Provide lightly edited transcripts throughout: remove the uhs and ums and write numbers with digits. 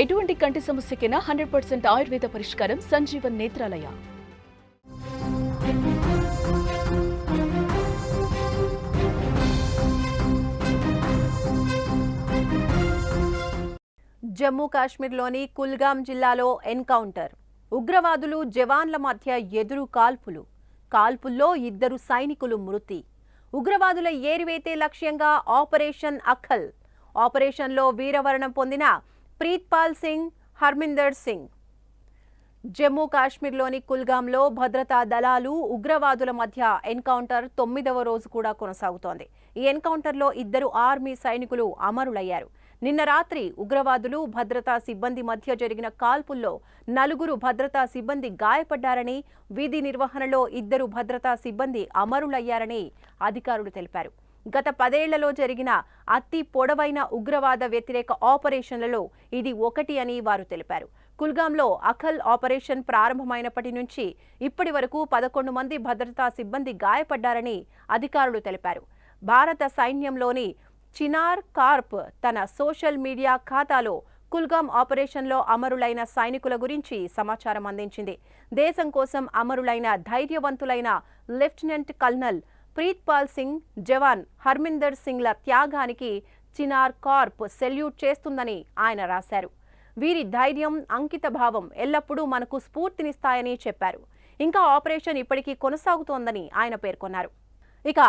ఎటువంటి కంటి సమస్యకైనా 100% ఆయుర్వేద పరిష్కారం సంజీవన్ నేత్రాలయ. జమ్మూ కాశ్మీర్లోని కుల్గాం జిల్లాలో ఎన్కౌంటర్. ఉగ్రవాదులు జవాన్ల మధ్య ఎదురు కాల్పులు. కాల్పుల్లో 2 సైనికులు మృతి. ఉగ్రవాదుల ఏరివేతే లక్ష్యంగా ఆపరేషన్ అఖల్. ఆపరేషన్లో వీరమరణం పొందిన ప్రీత్పాల్ సింగ్, హర్మిందర్ సింగ్. జమ్మూ కాశ్మీర్లోని కుల్గాంలో భద్రతా దళాలు ఉగ్రవాదుల మధ్య ఎన్కౌంటర్ 9వ రోజు కూడా కొనసాగుతోంది. ఈ ఎన్కౌంటర్లో 2 ఆర్మీ సైనికులు అమరులయ్యారు. నిన్న రాత్రి ఉగ్రవాదులు భద్రతా సిబ్బంది మధ్య జరిగిన కాల్పుల్లో 4 భద్రతా సిబ్బంది గాయపడ్డారని, విధి నిర్వహణలో 2 భద్రతా సిబ్బంది అమరులయ్యారని అధికారులు తెలిపారు. గత 10 ఏళ్లలో జరిగిన అతి పొడవైన ఉగ్రవాద వ్యతిరేక ఆపరేషన్లలో ఇది ఒకటి అని వారు తెలిపారు. కుల్గాంలో అఖల్ ఆపరేషన్ ప్రారంభమైనప్పటి నుంచి ఇప్పటి వరకు 11 మంది భద్రతా సిబ్బంది గాయపడ్డారని అధికారులు తెలిపారు. భారత సైన్యంలోని చినార్ కార్ప్ తన సోషల్ మీడియా ఖాతాలో కుల్గాం ఆపరేషన్లో అమరులైన సైనికుల గురించి సమాచారం అందించింది. దేశం కోసం అమరులైన ధైర్యవంతులైన లెఫ్టినెంట్ కల్నల్ ప్రీత్పాల్ సింగ్, జవాన్ హర్మిందర్ సింగ్ల త్యాగానికి చినార్ కార్ప్ సెల్యూట్ చేస్తుందని ఆయన రాశారు. వీరి ధైర్యం, అంకిత భావం ఎల్లప్పుడూ మనకు స్ఫూర్తినిస్తాయని చెప్పారు. ఇంకా ఆపరేషన్ ఇప్పటికీ కొనసాగుతోందని ఆయన పేర్కొన్నారు. ఇక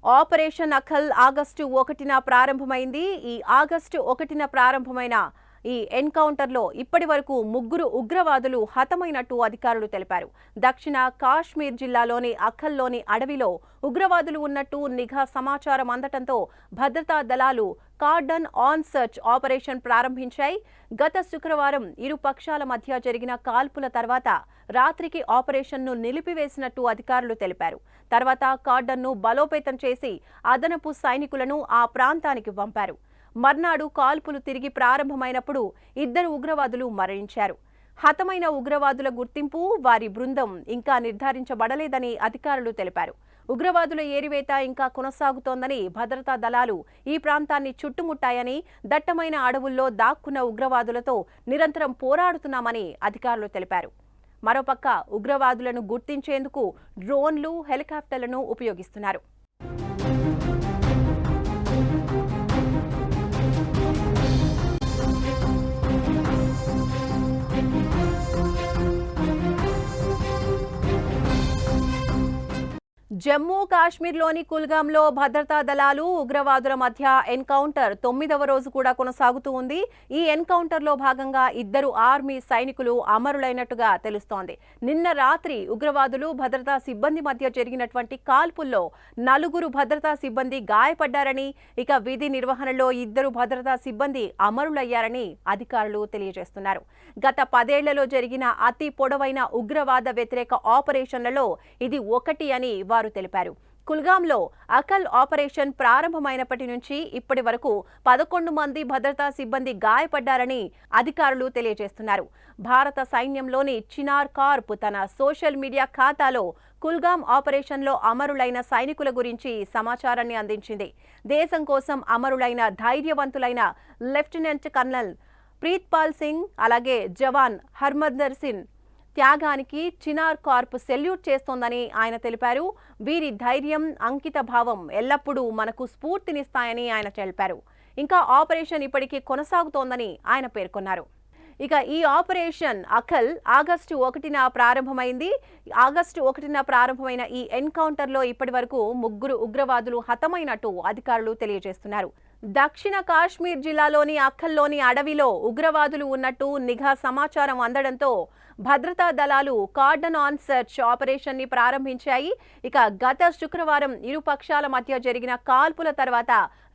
ఆపరేషన్ అఖల్ ఆగస్టు 1న ప్రారంభమైంది. ఈ ఆగస్టు 1న ప్రారంభమైన ఈ ఎన్కౌంటర్లో ఇప్పటి వరకు 3 ఉగ్రవాదులు హతమైనట్టు అధికారులు తెలిపారు. దక్షిణ కాశ్మీర్ జిల్లాలోని అఖల్లోని అడవిలో ఉగ్రవాదులు ఉన్నట్టు నిఘా సమాచారం అందటంతో భద్రతా దళాలు కార్డన్ ఆన్ సర్చ్ ఆపరేషన్ ప్రారంభించాయి. గత శుక్రవారం ఇరు పక్షాల మధ్య జరిగిన కాల్పుల తర్వాత రాత్రికి ఆపరేషన్ను నిలిపివేసినట్టు అధికారులు తెలిపారు. తర్వాత కార్డన్ను బలోపేతం చేసి అదనపు సైనికులను ఆ ప్రాంతానికి పంపారు. మర్నాడు కాల్పులు తిరిగి ప్రారంభమైనప్పుడు 2 ఉగ్రవాదులు మరణించారు. హతమైన ఉగ్రవాదుల గుర్తింపు, వారి బృందం ఇంకా నిర్ధారించబడలేదని అధికారులు తెలిపారు. ఉగ్రవాదుల ఏరివేత ఇంకా కొనసాగుతోందని భద్రతా దళాలు ఈ ప్రాంతాన్ని చుట్టుముట్టాయని, దట్టమైన అడవుల్లో దాక్కున్న ఉగ్రవాదులతో నిరంతరం పోరాడుతున్నామని అధికారులు తెలిపారు. మరోపక్క ఉగ్రవాదులను గుర్తించేందుకు డ్రోన్లు, హెలికాప్టర్లను ఉపయోగిస్తున్నారు. జమ్మూ కాశ్మీర్లోని కుల్గాంలో భద్రతా దళాలు ఉగ్రవాదుల మధ్య ఎన్కౌంటర్ 9వ రోజు కూడా కొనసాగుతూ ఉంది. ఈ ఎన్కౌంటర్లో భాగంగా 2 ఆర్మీ సైనికులు అమరులైనట్టుగా తెలుస్తోంది. నిన్న రాత్రి ఉగ్రవాదులు భద్రతా సిబ్బంది మధ్య జరిగినటువంటి కాల్పుల్లో 4 భద్రతా సిబ్బంది గాయపడ్డారని, ఇక విధి నిర్వహణలో 2 భద్రతా సిబ్బంది అమరులయ్యారని అధికారులు తెలియజేస్తున్నారు. గత 10 ఏళ్లలో జరిగిన అతి పొడవైన ఉగ్రవాద వ్యతిరేక ఆపరేషన్లలో ఇది ఒకటి అని వారు తెలిపారు. కుల్గాంలో అఖల్ ఆపరేషన్ ప్రారంభమైనప్పటి నుంచి ఇప్పటి వరకు 11 మంది భద్రతా సిబ్బంది గాయపడ్డారని అధికారులు తెలియజేస్తున్నారు. భారత సైన్యంలోని చినార్ కార్ప్ తన సోషల్ మీడియా ఖాతాలో కుల్గాం ఆపరేషన్లో అమరులైన సైనికుల గురించి సమాచారాన్ని అందించింది. దేశం కోసం అమరులైన ధైర్యవంతులైన లెఫ్టినెంట్ కల్నల్ ప్రీత్పాల్ సింగ్, అలాగే జవాన్ హర్మిందర్ సింగ్ త్యాగానికి చినార్ కార్ప్ సెల్యూట్ చేస్తోందని ఆయన తెలిపారు. వీరి ధైర్యం, అంకిత భావం ఎల్లప్పుడూ మనకు స్ఫూర్తినిస్తాయని ఆయన తెలిపారు. ఇంకా ఆపరేషన్ ఇప్పటికీ కొనసాగుతోందని ఆయన పేర్కొన్నారు. ఇక ఈ ఆపరేషన్ అఖల్ ఆగస్టు 1న ప్రారంభమైంది. ఆగస్టు 1న ప్రారంభమైన ఈ ఎన్కౌంటర్లో ఇప్పటి వరకు 3 ఉగ్రవాదులు హతమైనట్టు అధికారులు తెలియజేస్తున్నారు. దక్షిణ కాశ్మీర్ జిల్లాలోని అఖల్లోని అడవిలో ఉగ్రవాదులు ఉన్నట్టు నిఘా సమాచారం అందడంతో భద్రతా దళాలు కార్డన్ ఆన్ సర్చ్ ఆపరేషన్ ని ప్రారంభించాయి. ఇక గత శుక్రవారం ఇరు పక్షాల మధ్య జరిగిన కాల్పుల తర్వాత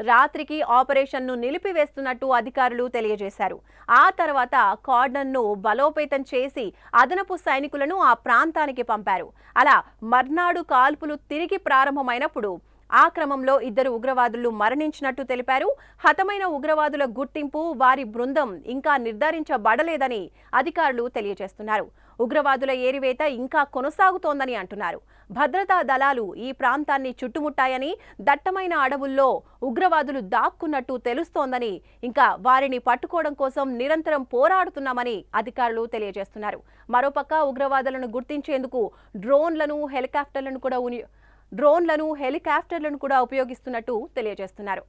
రాత్రికి ఆపరేషన్ను నిలిపివేస్తున్నట్టు అధికారులు తెలియజేశారు. ఆ తర్వాత కార్డన్ను బలోపేతం చేసి అదనపు సైనికులను ఆ ప్రాంతానికి పంపారు. అలా మర్నాడు కాల్పులు తిరిగి ప్రారంభమైనప్పుడు ఆ క్రమంలో 2 ఉగ్రవాదులు మరణించినట్టు తెలిపారు. హతమైన ఉగ్రవాదుల గుర్తింపు, వారి బృందం ఇంకా నిర్ధారించబడలేదని అధికారులు తెలియజేస్తున్నారు. ఉగ్రవాదుల ఏరివేత ఇంకా కొనసాగుతోందని అంటున్నారు. భద్రతా దళాలు ఈ ప్రాంతాన్ని చుట్టుముట్టాయని, దట్టమైన అడవుల్లో ఉగ్రవాదులు దాక్కున్నట్టు తెలుస్తోందని, ఇంకా వారిని పట్టుకోవడం కోసం నిరంతరం పోరాడుతున్నామని అధికారులు తెలియజేస్తున్నారు. మరోపక్క ఉగ్రవాదులను గుర్తించేందుకు డ్రోన్లను, హెలికాప్టర్లను కూడా ఉపయోగిస్తున్నట్టు తెలియజేస్తున్నారు.